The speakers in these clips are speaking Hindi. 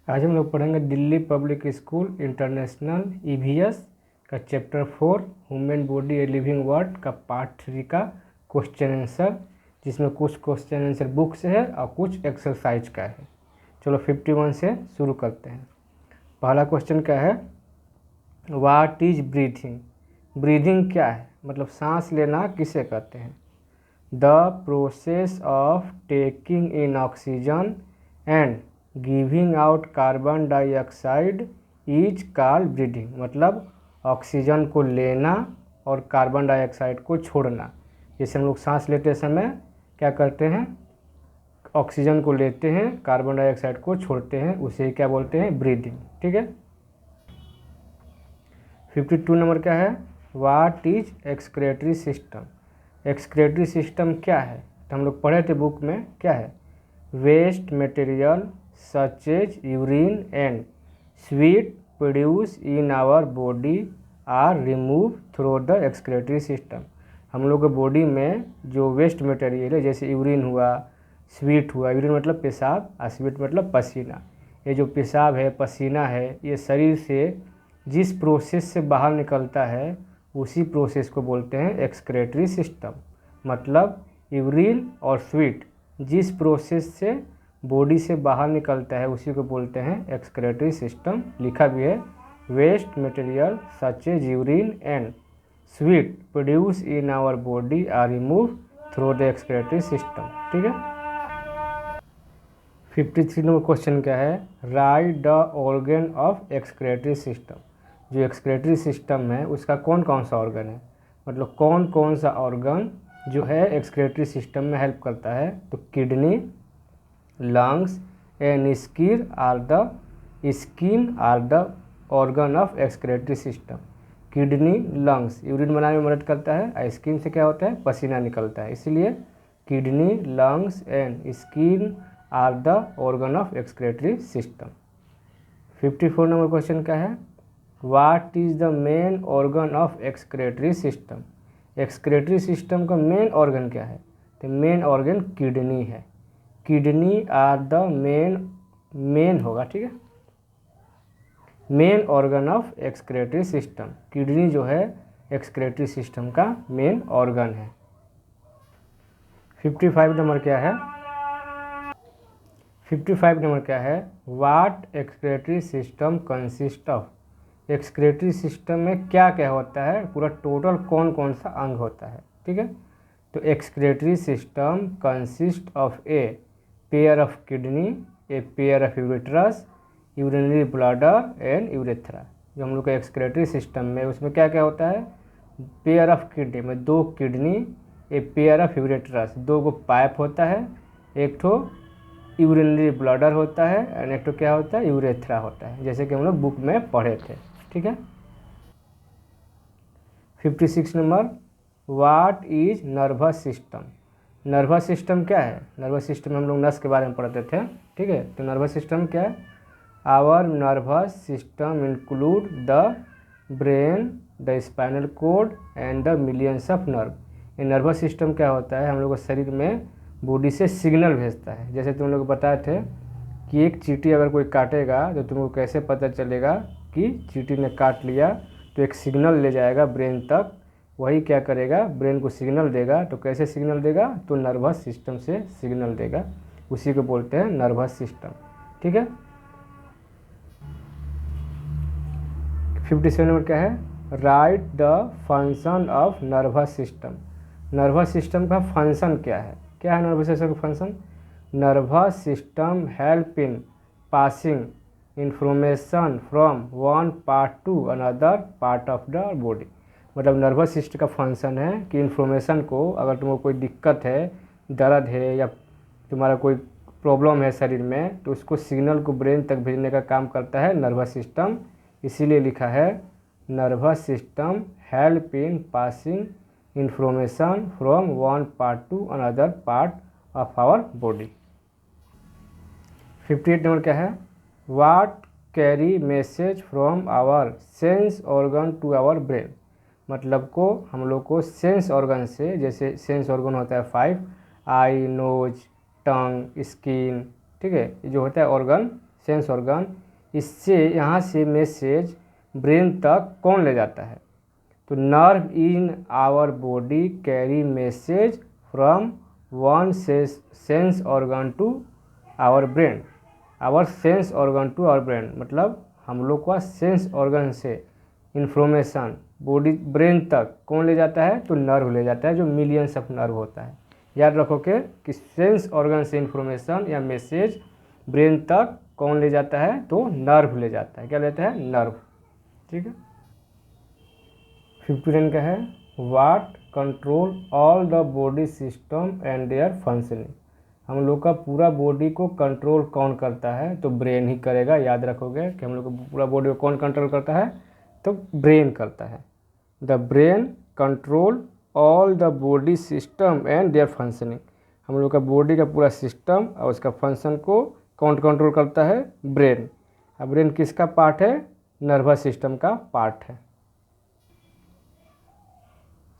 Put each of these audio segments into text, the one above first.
आज हम लोग पढ़ेंगे Delhi Public School International EVS का chapter 4 human body a living world का पार्ट 3 का क्वेश्चन आंसर, जिसमें कुछ क्वेश्चन आंसर बुक से है और कुछ एक्सरसाइज का है। चलो 51 से शुरू करते हैं। पहला क्वेश्चन क्या है, व्हाट इज ब्रीथिंग। ब्रीदिंग क्या है, मतलब सांस लेना किसे कहते हैं। The process of taking in oxygen and giving out carbon dioxide is called breathing, मतलब ऑक्सीजन को लेना और कार्बन डाइऑक्साइड को छोड़ना। जैसे हम लोग सांस लेते समय क्या करते हैं, ऑक्सीजन को लेते हैं, कार्बन डाइऑक्साइड को छोड़ते हैं, उसे क्या बोलते हैं, ब्रीदिंग। ठीक है। 52 नंबर क्या है, what is excretory system. Excretory system क्या है, तो हम लोग पढ़े थे बुक में, क्या है, waste material such as urine and sweat produced in our body are removed through the excretory system। हम लोग के बॉडी में जो वेस्ट मटेरियल है, जैसे यूरिन हुआ, स्वीट हुआ, यूरिन मतलब पेशाब और स्वीट मतलब पसीना, ये जो पेशाब है, पसीना है, ये शरीर से जिस प्रोसेस से बाहर निकलता है उसी प्रोसेस को बोलते हैं एक्सक्रेटरी सिस्टम। मतलब यूरिन और स्वीट जिस प्रोसेस से बॉडी से बाहर निकलता है उसी को बोलते हैं एक्सक्रेटरी सिस्टम। लिखा भी है, waste material such as urine and sweat produce in our body are remove through the excretory system. ठीक है। 53 नंबर क्वेश्चन क्या है, write the organ of excretory system. जो एक्सक्रेटरी सिस्टम है उसका कौन कौन सा ऑर्गन है, मतलब कौन कौन सा ऑर्गन जो है एक्सक्रेटरी सिस्टम में हेल्प करता है। तो kidney, lungs and skin are the organ of excretory system। Kidney, lungs urine बनाने में मदद करता है, और स्किन से क्या होता है, पसीना निकलता है, इसलिए kidney, lungs and skin are the organ of excretory system. 54 number question क्या है, what is the main organ of excretory system. Excretory system का मेन ऑर्गन क्या है, तो मेन ऑर्गन किडनी है। किडनी आर द मेन होगा, ठीक है, main organ of excretory system. Kidney जो है एक्सक्रेटरी सिस्टम का मेन ऑर्गन है। 55 नंबर क्या है, 55 नंबर क्या है, what excretory system consist of. Excretory system में क्या क्या होता है, पूरा टोटल कौन कौन सा अंग होता है। ठीक है। तो excretory system consist of a pair of kidney, a pair of ureters, urinary bladder and urethra. जो हम लोग का एक्सक्रेटरी सिस्टम में उसमें क्या क्या होता है, पेयर ऑफ किडनी में 2 किडनी, ए पेयर ऑफ यूरेट्रस 2 को पाइप होता है, एक ठो यूरिनरी ब्लैडर होता है एंड एक ठो क्या होता है, यूरेथ्रा होता है, जैसे कि हम लोग बुक में पढ़े थे। ठीक है। 56 number, what is nervous system. Nervous system क्या है, नर्वस सिस्टम हम लोग नर्स के बारे में पढ़ते थे। ठीक है। तो नर्वस सिस्टम क्या है, our nervous system include the brain, the spinal cord and the millions of nerve. ये नर्वस सिस्टम क्या होता है, हम लोग के शरीर में बॉडी से सिग्नल भेजता है। जैसे तुम लोग बताए थे कि एक चींटी अगर कोई काटेगा तो तुमको कैसे पता चलेगा कि चींटी ने काट लिया, तो एक सिग्नल ले जाएगा ब्रेन तक, वही क्या करेगा, ब्रेन को सिग्नल देगा। तो कैसे सिग्नल देगा, तो नर्वस सिस्टम से सिग्नल देगा, उसी को बोलते हैं नर्वस सिस्टम। ठीक है। 57 नंबर क्या है, write the function of nervous system. Nervous system का फंक्शन क्या है, क्या है नर्वस सिस्टम का function. Nervous system help in passing information from one part to another part of the body. मतलब नर्वस सिस्टम का फंक्शन है कि इन्फॉर्मेशन को, अगर तुमको कोई दिक्कत है, दर्द है या तुम्हारा कोई प्रॉब्लम है शरीर में, तो उसको सिग्नल को ब्रेन तक भेजने का काम करता है नर्वस सिस्टम। इसीलिए लिखा है nervous system help in passing information from one part to another part of our body. 58 number क्या है, what carry message from our sense organ to our brain. मतलब को हम लोग को सेंस ऑर्गन से, जैसे सेंस ऑर्गन होता है 5, आई, नोज, टंग, स्किन, ठीक है, जो होता है ऑर्गन सेंस ऑर्गन, इससे यहाँ से मैसेज ब्रेन तक कौन ले जाता है? तो nerve in our body carry message from one sense organ to our brain. Our sense organ to our brain मतलब हम लोग का सेंस ऑर्गन से इंफॉर्मेशन बॉडी ब्रेन तक कौन ले जाता है? तो नर्व ले जाता है, जो मिलियंस ऑफ नर्व होता है। याद रखोगे कि सेंस ऑर्गन से इंफॉर्मेशन या मैसेज ब्रेन तक कौन ले जाता है? तो नर्व ले जाता है। क्या लेता है? नर्व। ठीक है। 59 का है what control all the body system and there functioning. हम लोग का पूरा बॉडी को कंट्रोल कौन करता है? तो ब्रेन ही करेगा। याद रखोगे कि हम लोग का पूरा बॉडी को कौन कंट्रोल करता है? तो ब्रेन करता है। The brain control all the body system and there functioning. हम लोग का बॉडी का पूरा सिस्टम और उसका फंक्शन को कौन कंट्रोल करता है? ब्रेन। अब ब्रेन किसका पार्ट है? नर्वस सिस्टम का पार्ट है।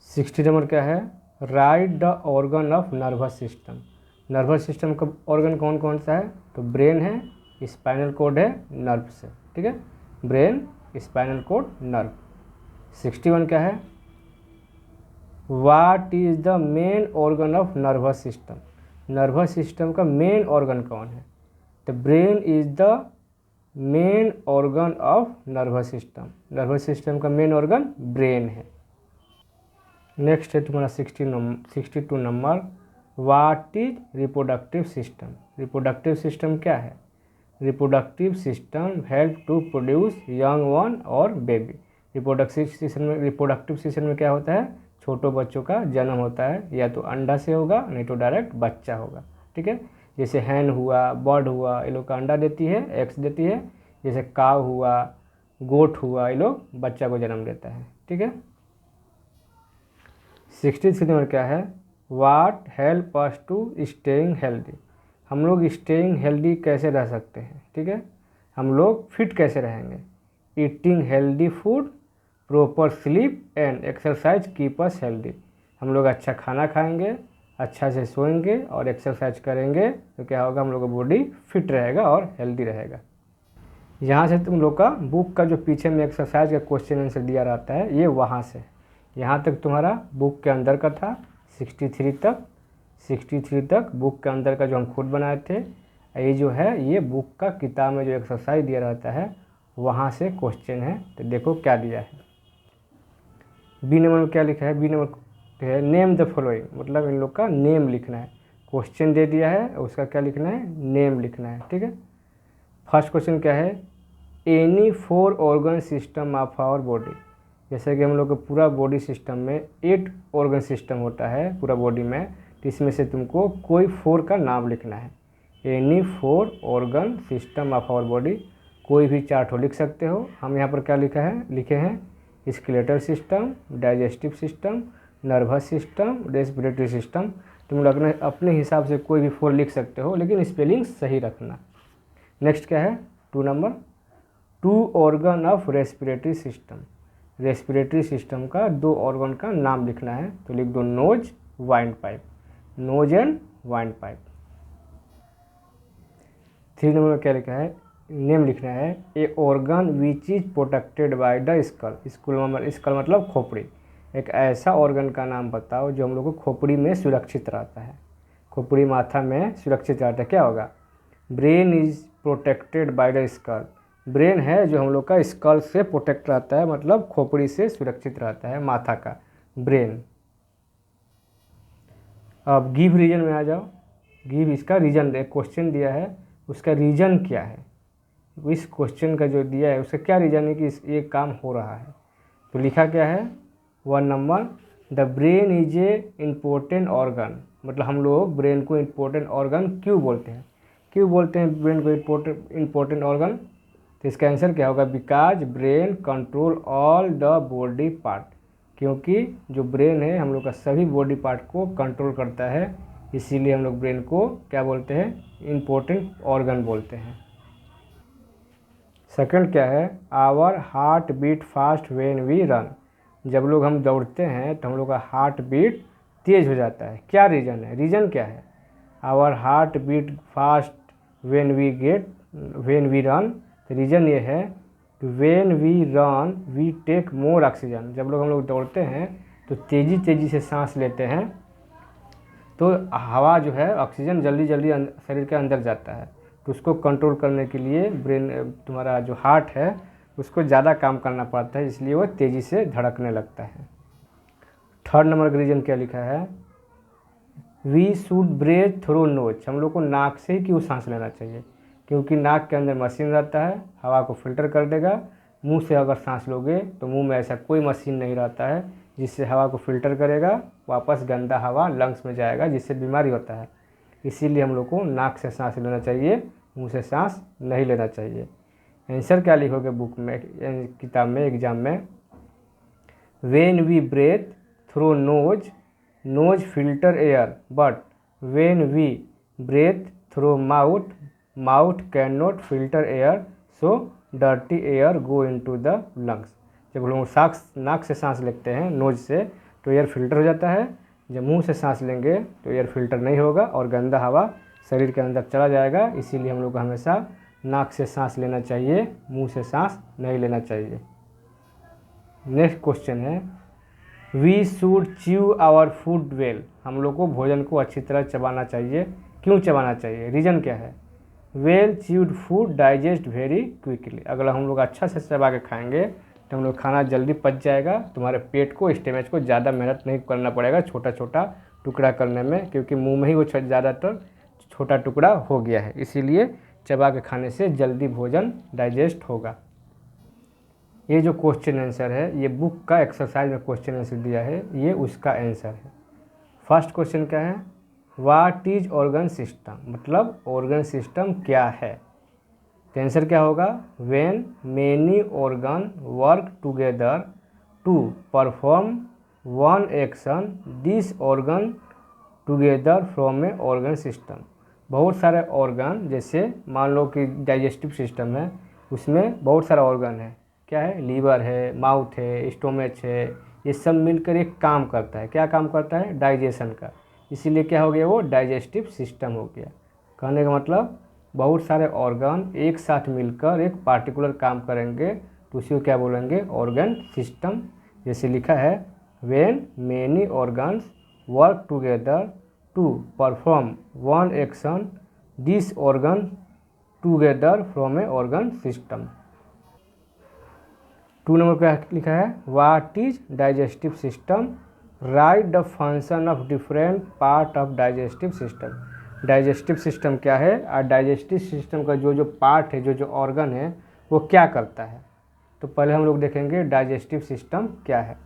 60 नंबर क्या है? Write the organ of nervous system. Nervous system का ऑर्गन कौन कौन सा है? तो ब्रेन है, स्पाइनल कोड है, नर्व से। ठीक है, ब्रेन, स्पाइनल कोड, नर्व। 61 क्या है? What is the main organ of nervous system. Nervous system का मेन ऑर्गन कौन है? The brain is the main organ of nervous system. Nervous system का मेन ऑर्गन ब्रेन है। नेक्स्ट है तुम्हारा 62 number, what is reproductive system. Reproductive system क्या है? Reproductive system help to produce young one और बेबी। रिप्रोडक्टिव सिस्टम में क्या होता है? छोटो बच्चों का जन्म होता है, या तो अंडा से होगा नहीं तो डायरेक्ट बच्चा होगा। ठीक है, जैसे हैन हुआ, बर्ड हुआ, ये लोग का अंडा देती है, एग्स देती है। जैसे काव हुआ, गोट हुआ, ये लोग बच्चा को जन्म देता है। ठीक है। 63 नंबर क्या है? What help us to staying healthy. हम लोग स्टेइंग हेल्दी कैसे रह सकते हैं? ठीक है, हम लोग फिट कैसे रहेंगे? Eating healthy food, proper sleep and exercise keep us healthy. हम लोग अच्छा खाना खाएंगे, अच्छा से सोएंगे और एक्सरसाइज करेंगे तो क्या होगा? हम लोग का बॉडी फिट रहेगा और हेल्दी रहेगा। यहाँ से तुम लोग का बुक का जो पीछे में एक्सरसाइज का क्वेश्चन आंसर दिया रहता है, ये वहाँ से यहाँ तक तुम्हारा बुक के अंदर का था। 63 तक बुक के अंदर का जो हम खुद बनाए थे। ये जो है ये बुक का किताब में जो एक्सरसाइज दिया रहता है वहाँ से क्वेश्चन है। तो देखो क्या दिया है। बी नंबर में क्या लिखा है? बी नंबर है नेम द फॉलोइंग, मतलब इन लोग का नेम लिखना है। क्वेश्चन दे दिया है, उसका क्या लिखना है? नेम लिखना है। ठीक है। फर्स्ट क्वेश्चन क्या है? Any 4 organ system of our body. जैसे कि हम लोग का पूरा बॉडी सिस्टम में 8 ऑर्गन सिस्टम होता है पूरा बॉडी में, तो इसमें से तुमको कोई 4 का नाम लिखना है। Any 4 organ system of our body, कोई भी 4 ठो लिख सकते हो। हम यहाँ पर क्या लिखे हैं? Skeletal system, digestive system, nervous system, respiratory system. तुम लोग अपने हिसाब से कोई भी 4 लिख सकते हो, लेकिन स्पेलिंग सही रखना। नेक्स्ट क्या है? 2 number, 2 organ of respiratory system. Respiratory system का 2 ऑर्गन का नाम लिखना है, तो लिख दो nose, wind pipe. Nose and wind pipe. 3 number में क्या लिखा है? नेम लिखना है a organ which is protected by the skull. Skull मतलब खोपड़ी। एक ऐसा ऑर्गन का नाम बताओ जो हम लोग को खोपड़ी में सुरक्षित रहता है। खोपड़ी माथा में सुरक्षित रहता है, क्या होगा? Brain is protected by the school. Brain है जो हम लोग का स्कल से प्रोटेक्ट रहता है, मतलब खोपड़ी से सुरक्षित रहता है माथा का ब्रेन। अब गिव रीजन में आ जाओ। गिव इसका रीजन, एक क्वेश्चन दिया है, उसका रीजन क्या है? इस क्वेश्चन का जो दिया है उसका क्या रीजन है कि ये काम हो रहा है? तो लिखा क्या है? 1 number, the brain is a important organ. मतलब हम लोग ब्रेन को इम्पोर्टेंट ऑर्गन क्यों बोलते हैं? क्यों बोलते हैं ब्रेन को इम्पोर्टेंट ऑर्गन? तो इसका आंसर क्या होगा? Because brain control all the body part. क्योंकि जो ब्रेन है हम लोग का सभी बॉडी पार्ट को कंट्रोल करता है, इसीलिए हम लोग ब्रेन को क्या बोलते हैं? इम्पोर्टेंट ऑर्गन बोलते हैं। सेकंड क्या है? Our heart beat fast when we run. जब लोग हम दौड़ते हैं तो हम लोग का हार्ट बीट तेज हो जाता है। क्या रीज़न है? रीज़न क्या है? Our heart beat fast when we get when we run, तो रीज़न ये है कि when we run we take more oxygen. जब हम लोग दौड़ते हैं तो तेज़ी से सांस लेते हैं, तो हवा जो है ऑक्सीजन जल्दी शरीर के अंदर जाता है, तो उसको कंट्रोल करने के लिए ब्रेन, तुम्हारा जो हार्ट है उसको ज़्यादा काम करना पड़ता है, इसलिए वो तेज़ी से धड़कने लगता है। थर्ड नंबर का रीज़न क्या लिखा है, we should breathe through nose. हम लोग को नाक से ही क्यों सांस लेना चाहिए, क्योंकि नाक के अंदर मशीन रहता है, हवा को फिल्टर कर देगा। मुंह से अगर सांस लोगे तो मुंह में ऐसा कोई मशीन नहीं रहता है जिससे हवा को फिल्टर करेगा, वापस गंदा हवा लंग्स में जाएगा, जिससे बीमारी होता है। इसीलिए हम लोग को नाक से सांस लेना चाहिए, मुंह से सांस नहीं लेना चाहिए। आंसर क्या लिखोगे बुक में, किताब में, एग्जाम में, when we breathe through nose, nose filter air, but when we breathe through mouth, mouth can not filter air, so dirty air go into the lungs. जब लोग नाक से सांस लेते हैं, नोज से, तो एयर फिल्टर हो जाता है। जब मुंह से सांस लेंगे तो एयर फिल्टर नहीं होगा और गंदा हवा शरीर के अंदर चला जाएगा। इसीलिए हम लोग को हमेशा नाक से सांस लेना चाहिए, मुंह से सांस नहीं लेना चाहिए। नेक्स्ट क्वेश्चन है, we should chew our food well. हम लोग को भोजन को अच्छी तरह चबाना चाहिए। क्यों चबाना चाहिए, रीज़न क्या है, well chewed food digest very quickly. अगर हम लोग अच्छा से चबा के खाएंगे तो हम लोग खाना जल्दी पच जाएगा, तुम्हारे पेट को, स्टमच को ज़्यादा मेहनत नहीं करना पड़ेगा छोटा छोटा टुकड़ा करने में, क्योंकि मुंह में ही वो ज़्यादातर छोटा टुकड़ा हो गया है। इसीलिए चबा के खाने से जल्दी भोजन डाइजेस्ट होगा। ये जो क्वेश्चन आंसर है, ये बुक का एक्सरसाइज में क्वेश्चन आंसर दिया है, ये उसका आंसर है। फर्स्ट क्वेश्चन क्या है, व्हाट इज ऑर्गन सिस्टम, मतलब ऑर्गन सिस्टम क्या है। तो आंसर क्या होगा, when many organ work together to perform one action, this organ together from a organ system. बहुत सारे ऑर्गन, जैसे मान लो कि डाइजेस्टिव सिस्टम है, उसमें बहुत सारा ऑर्गन है, क्या है, लीवर है, माउथ है, स्टोमच है, ये सब मिलकर एक काम करता है। क्या काम करता है, डाइजेशन का। इसीलिए क्या हो गया, वो डाइजेस्टिव सिस्टम हो गया। कहने का मतलब बहुत सारे ऑर्गन एक साथ मिलकर एक पार्टिकुलर काम करेंगे, तो उसी को क्या बोलेंगे, ऑर्गन सिस्टम। जैसे लिखा है, when many organs work together to perform one action, this organ together from a organ system. 2 number क्या लिखा है, what is digestive system, write the function of different part of digestive system. Digestive system क्या है और डाइजेस्टिव सिस्टम का जो पार्ट है, जो ऑर्गन है, वो क्या करता है। तो पहले हम लोग देखेंगे डाइजेस्टिव सिस्टम क्या है।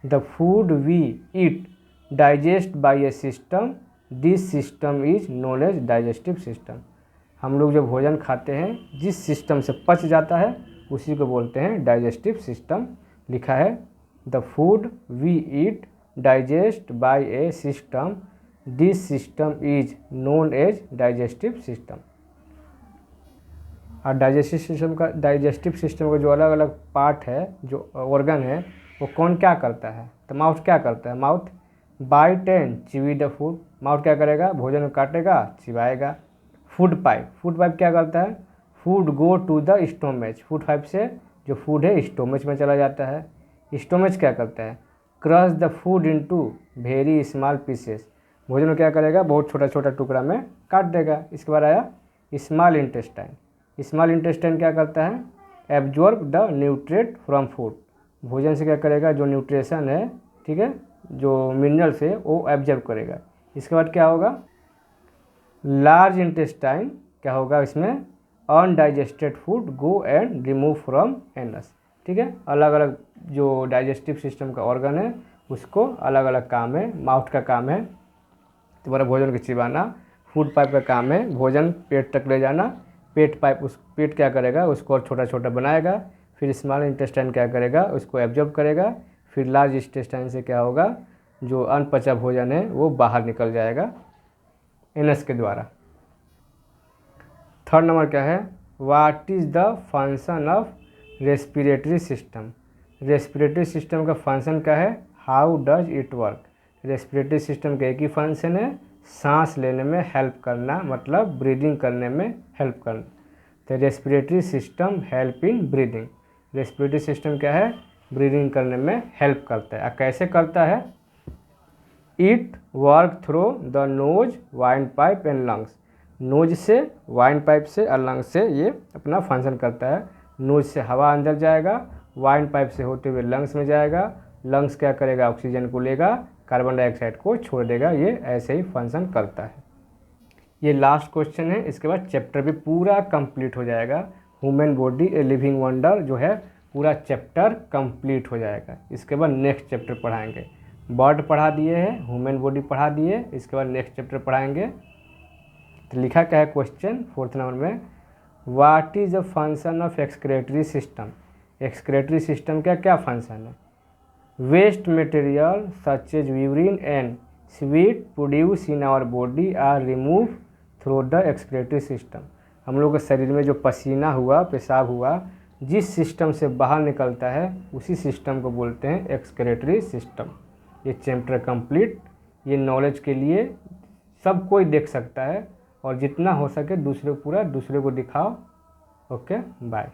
The food we eat digest by a system, this system is known as digestive system. हम लोग जो भोजन खाते हैं, जिस सिस्टम से पच जाता है, उसी को बोलते हैं डाइजेस्टिव सिस्टम। लिखा है, the food we eat digest by a system, this system is known as digestive system. और डाइजेस्टिव सिस्टम का जो अलग अलग पार्ट है, जो ऑर्गन है, वो कौन क्या करता है। तो माउथ क्या करता है, mouth bite and chew the food. Mouth क्या करेगा, भोजन को काटेगा, चिबाएगा। फूड पाइप क्या करता है, food go to the stomach. Food pipe से जो फूड है स्टोमच में चला जाता है। स्टोमच क्या करता है, crush the food into very small pieces. भोजन को क्या करेगा, बहुत छोटा छोटा टुकड़ा में काट देगा। इसके बाद आया स्मॉल इंटेस्टाइन। स्मॉल इंटेस्टाइन क्या करता है, absorb the nutrient from food. भोजन से क्या करेगा, जो न्यूट्रिशन है, ठीक है, जो मिनरल्स है, वो एब्जॉर्ब करेगा। इसके बाद क्या होगा, लार्ज इंटेस्टाइन क्या होगा, इसमें undigested food go and remove from anus. ठीक है, अलग अलग जो डाइजेस्टिव सिस्टम का ऑर्गन है, उसको अलग अलग काम है। माउथ का काम है तुम्हारा भोजन को चिबाना, फूड पाइप का काम है भोजन पेट तक ले जाना, पेट क्या करेगा, उसको और छोटा छोटा बनाएगा। फिर स्मॉल इंटेस्टाइन क्या करेगा, उसको एब्जॉर्ब करेगा। फिर लार्ज इंटेस्टाइन से क्या होगा, जो अनपचा भोजन है वो बाहर निकल जाएगा एनस के द्वारा। थर्ड नंबर क्या है, what is the function of respiratory system. Respiratory system का फंक्शन क्या है, how does it work. Respiratory system का एक ही फंक्शन है, सांस लेने में हेल्प करना, मतलब ब्रीदिंग करने में हेल्प करना। तो respiratory system help in breathing. Respiratory system क्या है, ब्रीदिंग करने में हेल्प करता है। कैसे करता है, it work through the nose, wind pipe and lungs. Nose से, वाइंड पाइप से और लंग्स से ये अपना फंक्शन करता है। नोज से हवा अंदर जाएगा, वाइंड पाइप से होते हुए लंग्स में जाएगा, लंग्स क्या करेगा, ऑक्सीजन को लेगा, कार्बन डाइऑक्साइड को छोड़ देगा। ये ऐसे ही फंक्शन करता है। ये लास्ट क्वेश्चन है, इसके बाद चैप्टर भी पूरा कंप्लीट हो जाएगा। Human body a living wonder जो है पूरा चैप्टर कंप्लीट हो जाएगा। इसके बाद नेक्स्ट चैप्टर पढ़ाएंगे। बर्ड पढ़ा दिए हैं, ह्यूमन बॉडी पढ़ा दिए, इसके बाद नेक्स्ट चैप्टर पढ़ाएंगे। तो लिखा क्या है क्वेश्चन 4th नंबर में, what is the function of excretory system. Excretory system का क्या फंक्शन है, waste material such as urine and sweat produce in our body are remove through the excretory system. हम लोग के शरीर में जो पसीना हुआ, पेशाब हुआ, जिस सिस्टम से बाहर निकलता है उसी सिस्टम को बोलते हैं एक्सक्रेटरी सिस्टम। ये चैप्टर कंप्लीट, ये नॉलेज के लिए सब कोई देख सकता है और जितना हो सके दूसरे को दिखाओ। Okay, bye.